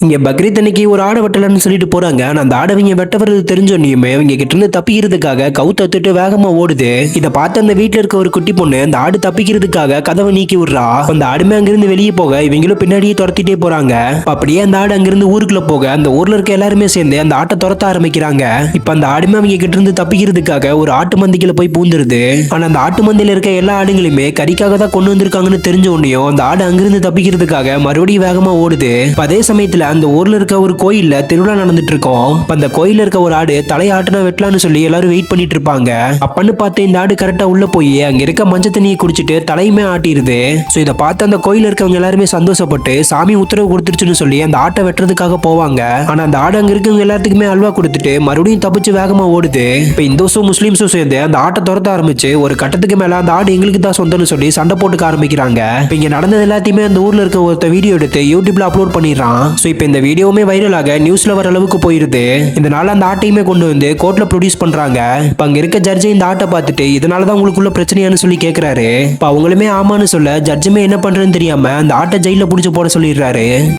இங்க பக்ரீத் அன்னைக்கு ஒரு ஆடை வெட்டலன்னு சொல்லிட்டு போறாங்க. ஆனா அந்த ஆடவங்க வெட்ட வர்றது தெரிஞ்சோன்னையுமே அவங்க கிட்ட இருந்து தப்பிக்கிறதுக்காக கவுத்துட்டு வேகமா ஓடுது. இதை பார்த்து அந்த வீட்டுல இருக்க ஒரு குட்டி பொண்ணு அந்த ஆடு தப்பிக்கிறதுக்காக கதவை நீக்கி விடுறா. அந்த ஆடுமே அங்கிருந்து வெளியே போக இவங்களும் பின்னாடியே துரத்திட்டே போறாங்க. அப்படியே அந்த ஆடு அங்கிருந்து ஊருக்குள்ள போக அந்த ஊர்ல இருக்க எல்லாருமே சேர்ந்து அந்த ஆட்டை துரத்த ஆரம்பிக்கிறாங்க. இப்ப அந்த ஆடுமே அவங்க கிட்ட இருந்து தப்பிக்கிறதுக்காக ஒரு ஆட்டு மந்திக்குள்ள போய் பூந்துருது. ஆனா அந்த ஆட்டு மந்தியில இருக்க எல்லா ஆடுகளுமே கறிக்காக தான் கொண்டு வந்திருக்காங்கன்னு தெரிஞ்ச உடனேயும் அந்த ஆடு அங்கிருந்து தப்பிக்கிறதுக்காக மறுபடியும் வேகமா ஓடுது. அதே சமயத்துல அந்த ஊர்ல இருக்க ஒரு கோயில்ல திருவிழா நடந்துட்டு இருக்கோம். அந்த கோயில்ல இருக்க ஒரு ஆடு தலையாட்டுனா வெட்டலான்னு சொல்லி எல்லாரும் வெயிட் பண்ணிட்டு இருப்பாங்க. அப்பன்னு பார்த்து இந்த ஆடு கரெக்டா உள்ள போய் அங்க இருக்க மஞ்சள் தண்ணியை குடிச்சிட்டு தலையுமே ஆட்டிடுது. சோ இதை பார்த்து அந்த கோயில இருக்கவங்க எல்லாருமே சந்தோஷப்பட்டு சாமி உத்தரவு கொடுத்துருச்சுன்னு சொல்லி அந்த ஆட்டை வெட்டுறதுக்காக போவாங்க. ஆனா அந்த ஆடு அங்க இருக்கவங்க எல்லாத்துக்குமே அல்வா கொடுத்துட்டு மறுபடியும் தப்பிச்சு வேகமா ஓடுது. இப்ப இந்துஸும் முஸ்லீம்ஸும் சேர்ந்து அந்த ஆட்டை துரத்த ஆரம்பிச்சு ஒரு கட்டத்துக்கு மேல அந்த ஆடு எங்களுக்கு தான் சொந்தம்னு சொல்லி சண்டை போட்டுக்க ஆரம்பிக்கிறாங்க. இப்ப இங்க நடந்தது எல்லாத்தையுமே அந்த ஊர்ல இருக்க ஒருத்த வீடியோ எடுத்து யூடியூப்ல அப்லோட் பண்ணிடுறான். சோ இப்ப இந்த வீடியோவுமே வைரலாக நியூஸ்ல வர அளவுக்கு போயிருது. இதனால அந்த ஆட்டையுமே கொண்டு வந்து கோர்ட்ல ப்ரொடியூஸ் பண்றாங்க. இப்ப அங்க இருக்க ஜட்ஜ் இந்த ஆட்டை பார்த்துட்டு இதனாலதான் உங்களுக்குள்ள பிரச்சனையான்னு சொல்லி கேக்குறாரு. இப்ப அவங்களுமே ஆமான்னு சொல்ல ஜட்ஜுமே என்ன பண்றதுன்னு தெரியாம அந்த ஆட்டை ஜெயில புடிச்சு போட சொல்லிடுறாரு.